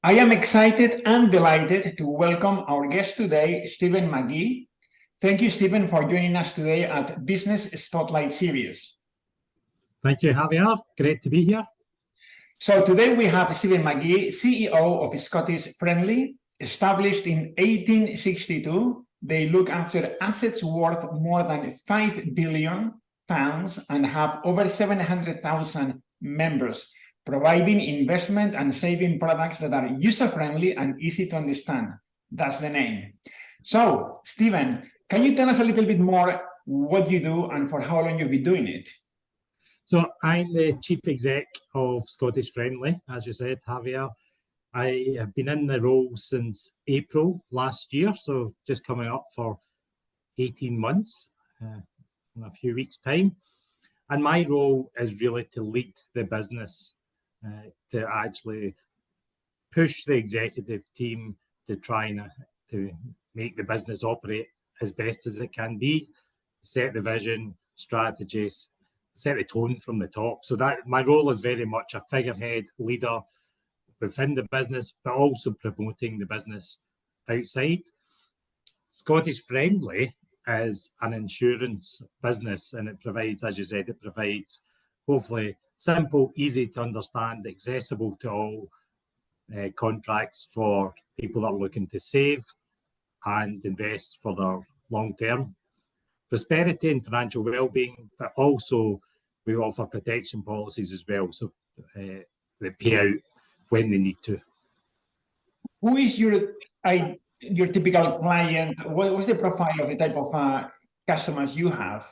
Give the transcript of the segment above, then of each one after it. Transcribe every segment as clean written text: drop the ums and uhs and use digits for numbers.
I am excited and delighted to welcome our guest today, Stephen McGee. Thank you, Stephen, for joining us today at Business Spotlight Series. Thank you, Javier. Great to be here. So today we have Stephen McGee, CEO of Scottish Friendly. Established in 1862, they look after assets worth more than £5 billion and have over 700,000 members, providing investment and saving products that are user-friendly and easy to understand. That's the name. So, Stephen, can you tell us a little bit more what you do and for how long you've been doing it? So I'm the Chief Exec of Scottish Friendly, as you said, Javier. I have been in the role since April last year, so just coming up for 18 months in a few weeks' time. And my role is really to lead the business, to actually push the executive team to try and to make the business operate as best as it can be, set the vision, strategies, set the tone from the top. So that my role is very much a figurehead leader within the business, but also promoting the business outside. Scottish Friendly is an insurance business, and it provides, as you said, it provides hopefully simple, easy to understand, accessible to all contracts for people that are looking to save and invest for their long-term prosperity and financial well-being, but also we offer protection policies as well, so they pay out when they need to. Who is your typical client? What's the profile of the type of customers you have?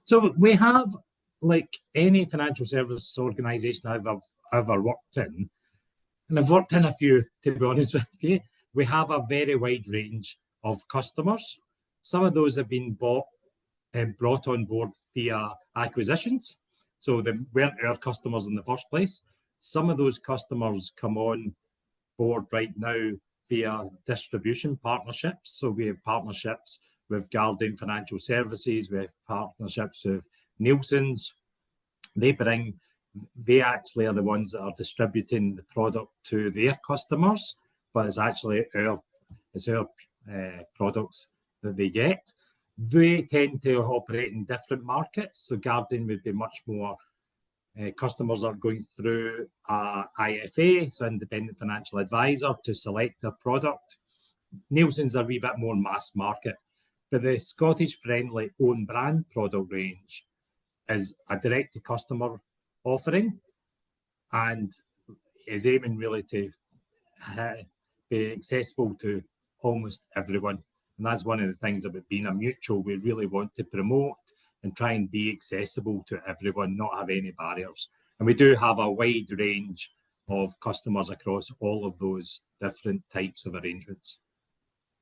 So we have, like any financial service organisation I've ever worked in, and I've worked in a few, to be honest with you, we have a very wide range of customers. Some of those have been brought on board via acquisitions, so they weren't our customers in the first place. Some of those customers come on board right now via distribution partnerships. So we have partnerships with Guardian Financial Services, we have partnerships with Nielsen's. They actually are the ones that are distributing the product to their customers, but it's actually our products that they get. They tend to operate in different markets. So Guardian would be much more customers are going through IFA, so independent financial advisor, to select their product. Nielsen's a wee bit more mass market, but the Scottish Friendly own brand product range is a direct to customer offering and is aiming really to be accessible to almost everyone. And that's one of the things about being a mutual. We really want to promote and try and be accessible to everyone, not have any barriers. And we do have a wide range of customers across all of those different types of arrangements.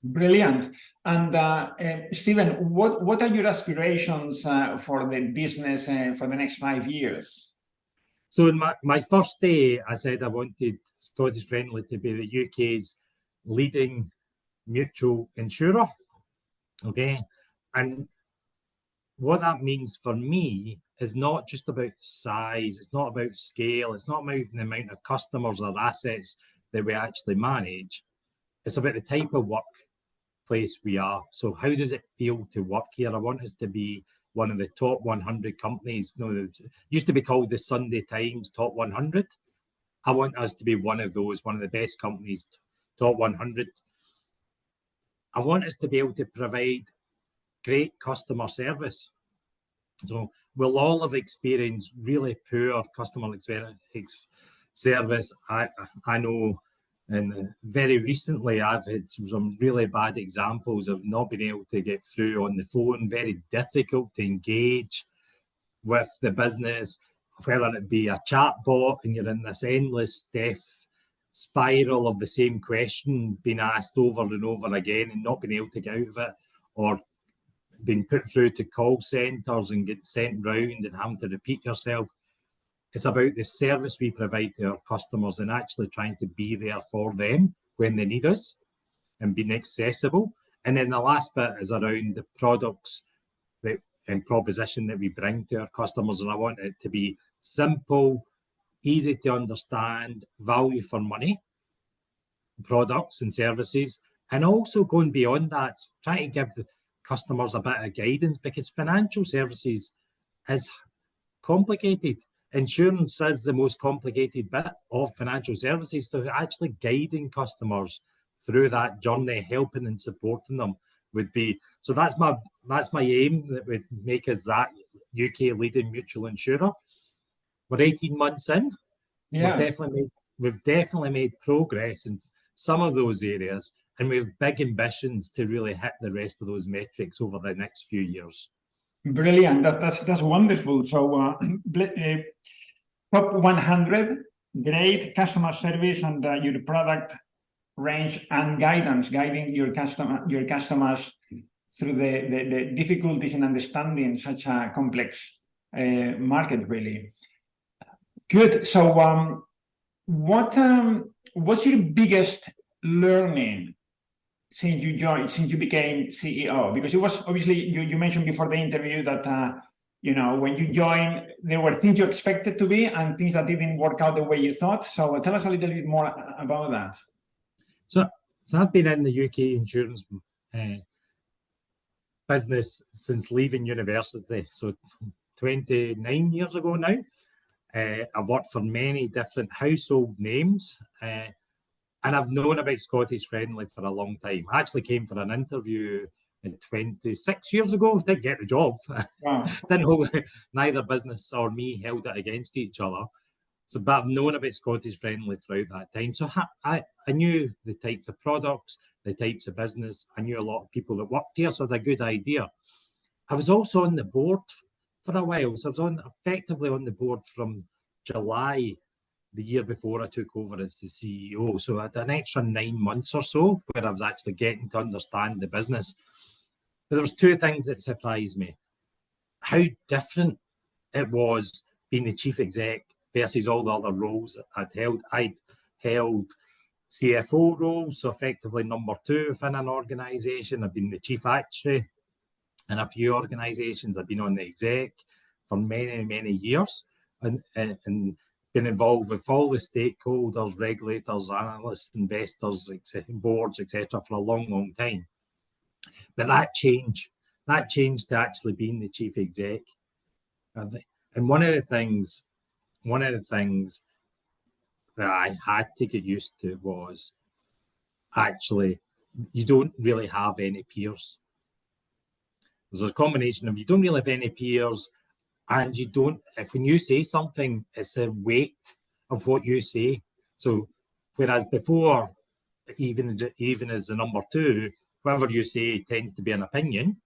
Brilliant. And Stephen, what are your aspirations for the business for the next 5 years? So in my first day, I said I wanted Scottish Friendly to be the UK's leading mutual insurer. Okay. And what that means for me is not just about size, it's not about scale, it's not about the amount of customers or assets that we actually manage. It's about the type of workplace we are. So how does it feel to work here? I want us to be one of the top 100 companies. It used to be called the Sunday Times Top 100. I want us to be one of those, one of the best companies, top 100. I want us to be able to provide great customer service. So we'll all have experienced really poor customer service. I know, and very recently I've had some really bad examples of not being able to get through on the phone, very difficult to engage with the business, whether it be a chat bot and you're in this endless stiff spiral of the same question being asked over and over again and not being able to get out of it, or being put through to call centres and get sent round and having to repeat yourself. It's about the service we provide to our customers and actually trying to be there for them when they need us and being accessible. And then the last bit is around the products and proposition that we bring to our customers. And I want it to be simple, easy to understand, value for money. products and services, and also going beyond that, trying to give the customers a bit of guidance, because financial services is complicated. Insurance is the most complicated bit of financial services. So actually guiding customers through that journey, helping and supporting them would be, so that's my aim, that would make us that UK leading mutual insurer. We're 18 months in. Yeah. We've definitely made progress in some of those areas, and we have big ambitions to really hit the rest of those metrics over the next few years. Brilliant. That's wonderful. So top 100, great customer service, and your product range and guidance, guiding your customers through the difficulties in understanding such a complex market, really. Good. So what's your biggest learning since you became CEO? Because it was obviously, you mentioned before the interview that when you joined, there were things you expected to be and things that didn't work out the way you thought. So tell us a little bit more about that. So I've been in the UK insurance business since leaving university, so 29 years ago now. I've worked for many different household names, and I've known about Scottish Friendly for a long time. I actually came for an interview 26 years ago, didn't get the job. Wow. Didn't hold, neither business or me held it against each other. So, but I've known about Scottish Friendly throughout that time. So I knew the types of products, the types of business. I knew a lot of people that worked here, so I had a good idea. I was also on the board for a while. So I was effectively on the board from July the year before I took over as the CEO. So I had an extra 9 months or so where I was actually getting to understand the business. But there was two things that surprised me. How different it was being the chief exec versus all the other roles I'd held. I'd held CFO roles, so effectively number 2 within an organisation. I've been the chief actuary in a few organisations. I've been on the exec for many, many years, and been involved with all the stakeholders, regulators, analysts, investors, boards, etc. for a long, long time. But that changed to actually being the chief exec. And one of the things that I had to get used to was actually you don't really have any peers. There's a combination of you don't really have any peers, and you don't, if when you say something, it's the weight of what you say. So whereas before, even as the number 2, whatever you say tends to be an opinion.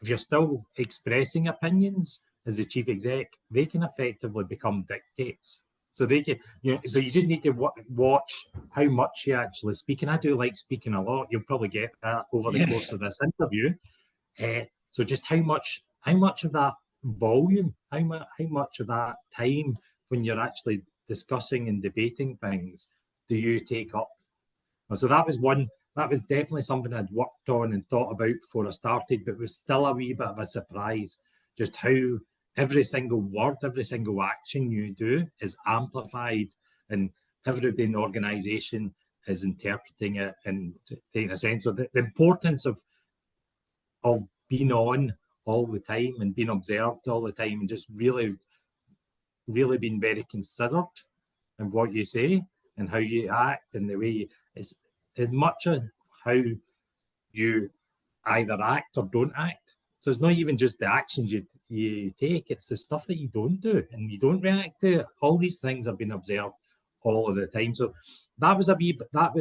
If you're still expressing opinions as the chief exec, they can effectively become dictates. So they can, so you just need to watch how much you actually speak. And I do like speaking a lot. You'll probably get that over the course of this interview. So just how much of that volume, how much of that time when you're actually discussing and debating things do you take up? So that was definitely something I'd worked on and thought about before I started, but was still a wee bit of a surprise, just how every single word, every single action you do is amplified, and everybody in the organisation is interpreting it and taking a sense of the importance of being on all the time and being observed all the time, and just really, really being very considered in what you say and how you act, and the way it's as much as how you either act or don't act. So it's not even just the actions you take, it's the stuff that you don't do and you don't react to. All these things have been observed all of the time. So that was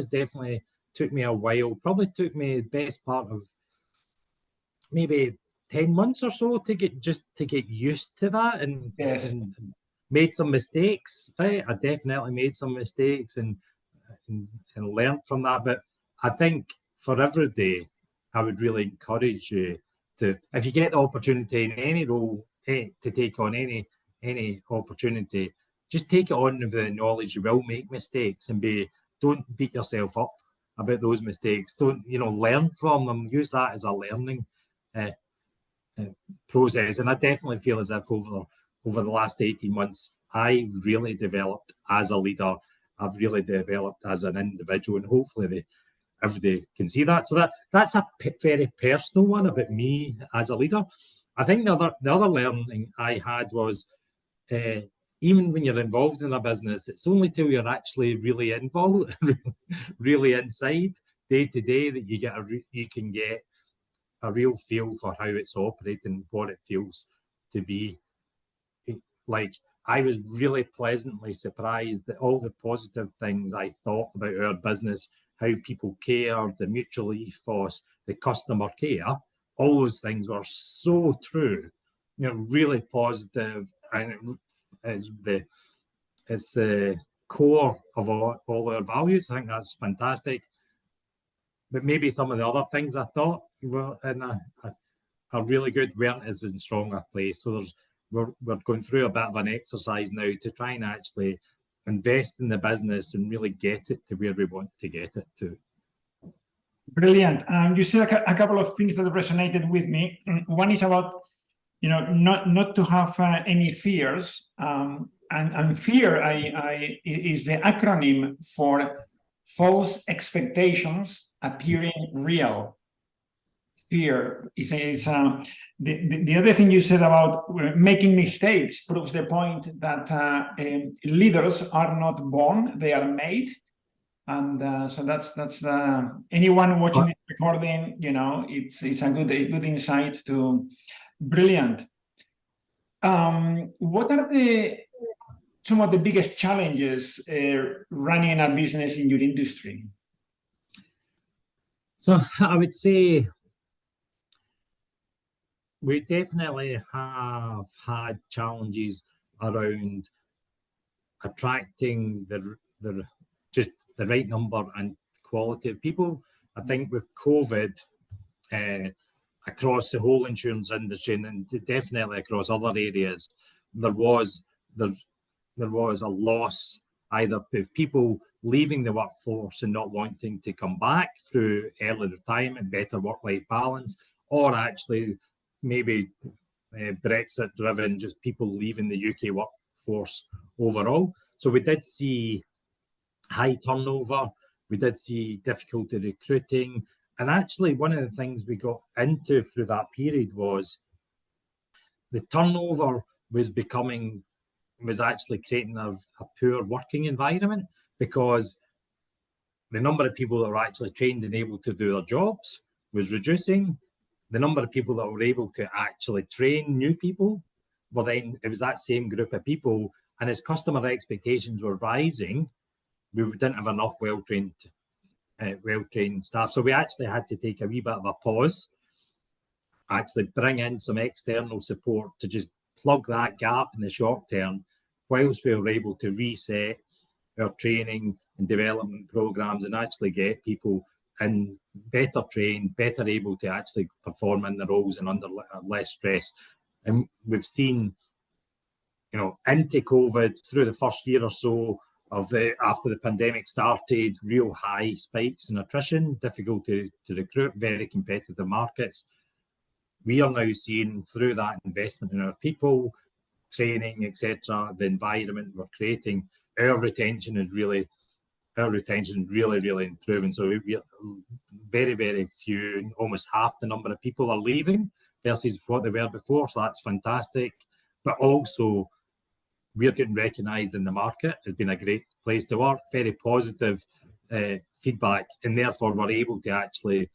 definitely, took me a while, probably took me the best part of maybe 10 months or so to get used to that, and made some mistakes. Right? I definitely made some mistakes and learned from that. But I think for every day, I would really encourage you to, if you get the opportunity in any role, to take on any opportunity, just take it on with the knowledge you will make mistakes, and don't beat yourself up about those mistakes. Don't, learn from them. Use that as a learning process. And I definitely feel as if over the last 18 months, I've really developed as a leader, I've really developed as an individual, and hopefully everybody can see that. So that's a very personal one about me as a leader. I think the other learning I had was even when you're involved in a business, it's only till you're actually really involved, really inside day to day, that you can get a real feel for how it's operating, what it feels to be like. I was really pleasantly surprised that all the positive things I thought about our business, how people care, the mutual ethos, the customer care, all those things were so true, really positive, and it's the core of all our values. I think that's fantastic. But maybe some of the other things I thought were in a really good weren't as in strong a place. So we're going through a bit of an exercise now to try and actually invest in the business and really get it to where we want to get it to. Brilliant. You said a couple of things that resonated with me. One is about, not to have any fears. And fear is the acronym for false expectations appearing real. Fear is the other thing you said about making mistakes proves the point that leaders are not born, they are made. And so that's anyone watching this recording, it's a good insight to. Brilliant. What are some of the biggest challenges running a business in your industry? So I would say we definitely have had challenges around attracting just the right number and quality of people. I think with COVID, across the whole insurance industry, and definitely across other areas, there was a loss either of people leaving the workforce and not wanting to come back through early retirement, better work-life balance, or actually maybe Brexit-driven, just people leaving the UK workforce overall. So we did see high turnover, we did see difficulty recruiting, and actually one of the things we got into through that period was the turnover was actually creating a poor working environment, because the number of people that were actually trained and able to do their jobs was reducing. The number of people that were able to actually train new people, well, then it was that same group of people, and as customer expectations were rising, we didn't have enough well-trained staff. So we actually had to take a wee bit of a pause, actually bring in some external support to just plug that gap in the short term, whilst we were able to reset our training and development programs and actually get people in better trained, better able to actually perform in the roles and under less stress. And we've seen, into COVID, through the first year or so after the pandemic started, real high spikes in attrition, difficult to recruit, very competitive markets. We are now seeing, through that investment in our people, training, etc., the environment we're creating, our retention is really, really improving. So we very, very few, almost half the number of people are leaving versus what they were before. So that's fantastic. But also, we're getting recognised in the market as being a great place to work, very positive feedback, and therefore we're able to actually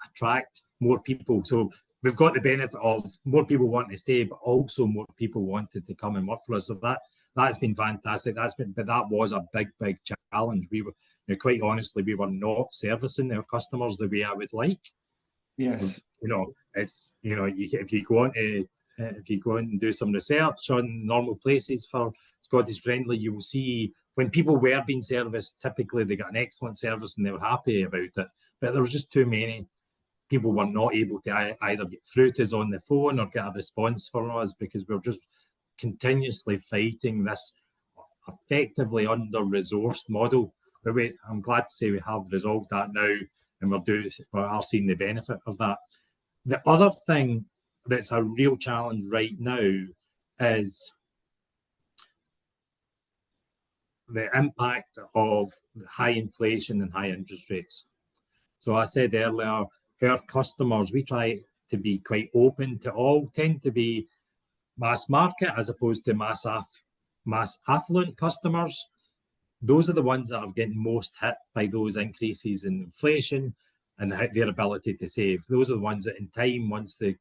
attract more people. So we've got the benefit of more people wanting to stay, but also more people wanted to come and work for us. So that's been fantastic. But that was a big challenge. We were, quite honestly, we were not servicing our customers the way I would like. Yes. It's if you go on and do some research on normal places for Scottish Friendly, you will see when people were being serviced, typically they got an excellent service and they were happy about it. But there was just too many people were not able to either get through to us on the phone or get a response from us, because we're just continuously fighting this effectively under-resourced model. But I'm glad to say we have resolved that now, and we are seeing the benefit of that. The other thing that's a real challenge right now is the impact of high inflation and high interest rates. So I said earlier, our customers, we try to be quite open to all, tend to be mass market as opposed to mass affluent customers. Those are the ones that are getting most hit by those increases in inflation and their ability to save. Those are the ones that in time, once the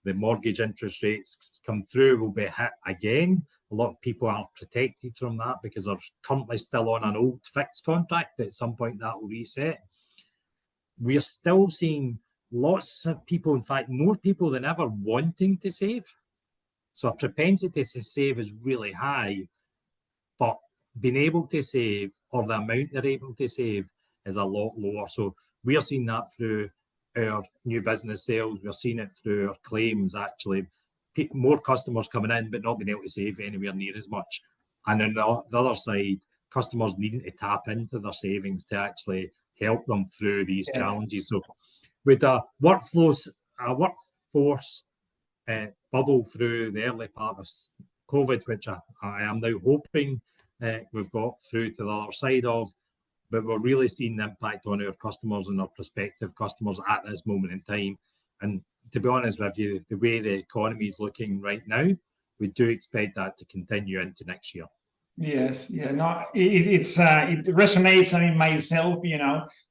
mortgage interest rates come through, will be hit again. A lot of people are protected from that because they're currently still on an old fixed contract, but at some point that will reset. We're still seeing lots of people, in fact, more people than ever wanting to save. So a propensity to save is really high, but being able to save, or the amount they're able to save, is a lot lower. So we are seeing that through our new business sales. We're seeing it through our claims, actually. More customers coming in, but not being able to save anywhere near as much. And on the other side, customers needing to tap into their savings to actually help them through these challenges. So with a workforce bubble through the early part of COVID, which I am now hoping we've got through to the other side of, but we're really seeing the impact on our customers and our prospective customers at this moment in time. And to be honest with you, the way the economy is looking right now, we do expect that to continue into next year. Yes, yeah, no, it resonates. I mean, myself,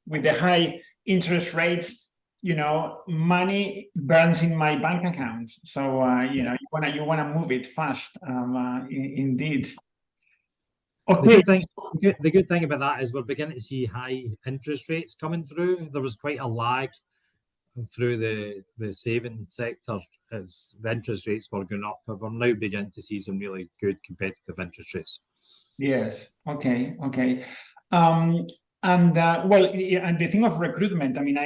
with the high interest rates, money burns in my bank account. So you wanna move it fast. Indeed. Okay. The good thing about that is we're beginning to see high interest rates coming through. There was quite a lag through the saving sector as the interest rates were going up, but we're now beginning to see some really good competitive interest rates. Yes. Okay. And the thing of recruitment, I mean,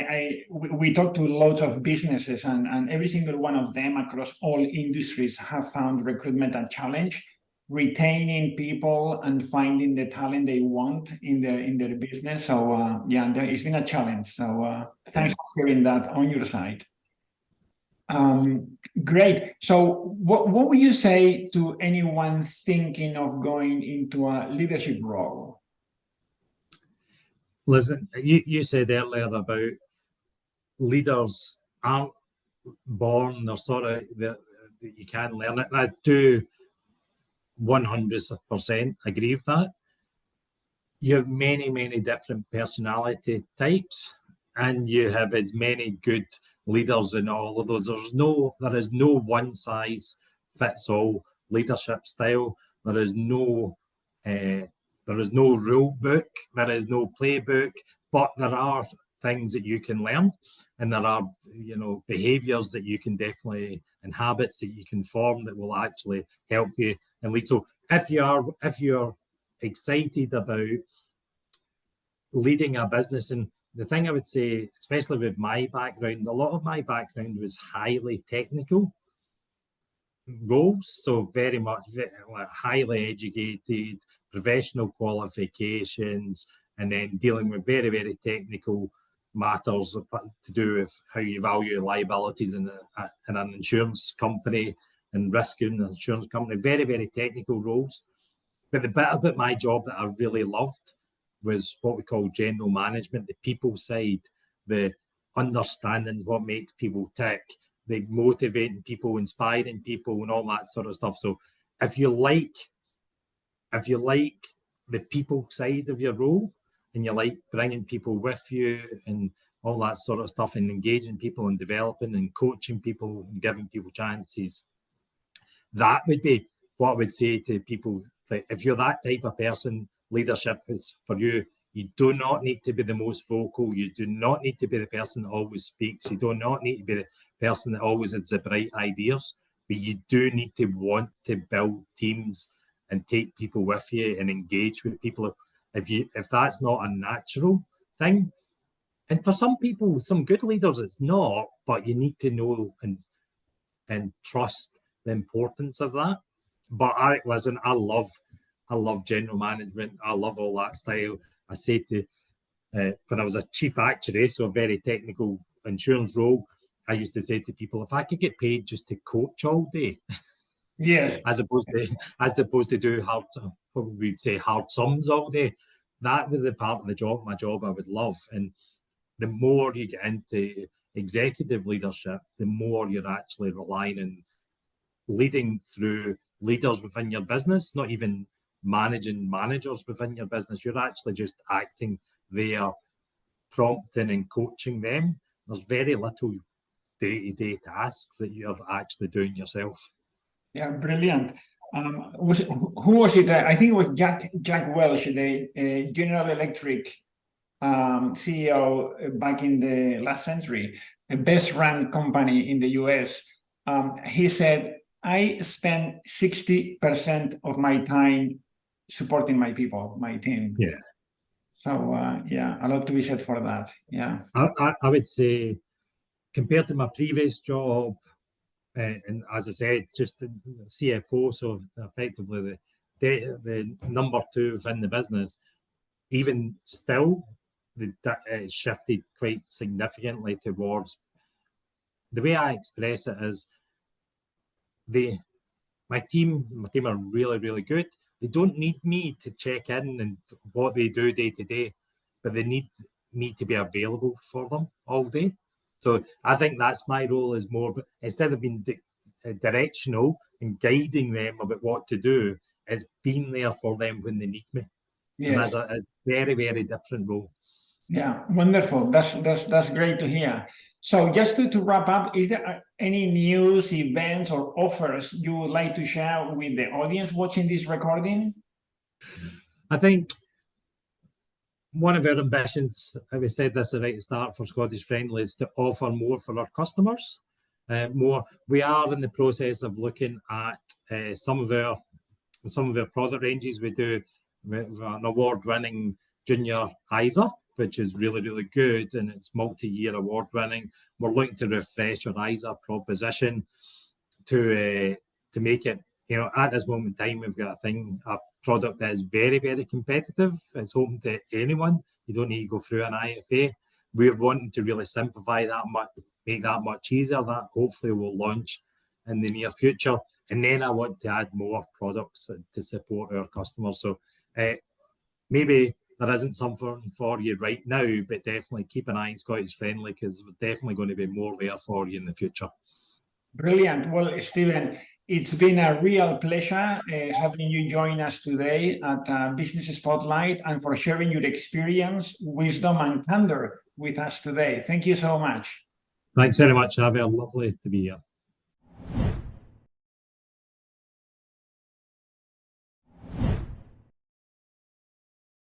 we talked to lots of businesses, and every single one of them across all industries have found recruitment a challenge, retaining people and finding the talent they want in their business. So it's been a challenge. So thanks for hearing that on your side. Great. So what would you say to anyone thinking of going into a leadership role? Listen, you said earlier about leaders aren't born, they're sort of, you can learn it. I do 100% agree with that. You have many, many different personality types, and you have as many good leaders in all of those. There is no one size fits all leadership style. There is no rule book. There is no playbook. But there are things that you can learn, and there are behaviours that you can definitely, and habits that you can form that will actually help you and lead. So if you're excited about leading a business, and the thing I would say, especially with my background, a lot of my background was highly technical roles, so very much highly educated, professional qualifications, and then dealing with very, very technical matters to do with how you value liabilities in an insurance company and risk in an insurance company. Very, very technical roles. But the bit about my job that I really loved was what we call general management, the people side, the understanding what makes people tick, the motivating people, inspiring people, and all that sort of stuff. So if you like the people side of your role, and you like bringing people with you and all that sort of stuff, and engaging people and developing and coaching people and giving people chances, that would be what I would say to people. That if you're that type of person, leadership is for you. You do not need to be the most vocal. You do not need to be the person that always speaks. You do not need to be the person that always has the bright ideas. But you do need to want to build teams and take people with you and engage with people. If that's not a natural thing, and for some people, some good leaders, it's not. But you need to know and trust the importance of that. But I love general management. I love all that style. I say to when I was a chief actuary, so a very technical insurance role, I used to say to people, if I could get paid just to coach all day, Yes. as opposed to do hard, probably we'd say hard sums all day. That was the part of my job I would love. And the more you get into executive leadership, the more you're actually relying on leading through leaders within your business, not even managing managers within your business. You're actually just acting there, prompting and coaching them. There's very little day-to-day tasks that you're actually doing yourself. Yeah, brilliant. Who was it? I think it was Jack Welch, the General Electric CEO back in the last century, the best run company in the US. He said, I spend 60% of my time supporting my people, my team. Yeah. So yeah, a lot to be said for that. Yeah. I would say, compared to my previous job, and as I said, just the CFO, so effectively the number two within the business, even still, that shifted quite significantly towards, the way I express it is, my team are really, really good. They don't need me to check in and what they do day to day, but they need me to be available for them all day. So I think that's my role, is more, instead of being directional and guiding them about what to do, is being there for them when they need me. Yes. And that's a very, very different role. Yeah, wonderful. That's great to hear. So just to wrap up, is there any news, events, or offers you would like to share with the audience watching this recording? I think one of our ambitions, we said this right at the start, for Scottish Friendly, is to offer more for our customers. More. We are in the process of looking at some of our product ranges. We do an award-winning junior ISA, which is really, really good, and it's multi-year award winning. We're looking to refresh our ISA proposition to make it, at this moment in time, we've got a product that is very, very competitive. It's open to anyone. You don't need to go through an IFA. We're wanting to really simplify that much, make that much easier. That hopefully will launch in the near future. And then I want to add more products to support our customers. So maybe there isn't something for you right now, but definitely keep an eye on Scottish Friendly, because there's definitely going to be more there for you in the future. Brilliant. Well, Stephen, it's been a real pleasure having you join us today at Business Spotlight, and for sharing your experience, wisdom, and candor with us today. Thank you so much. Thanks very much, Javier. Lovely to be here.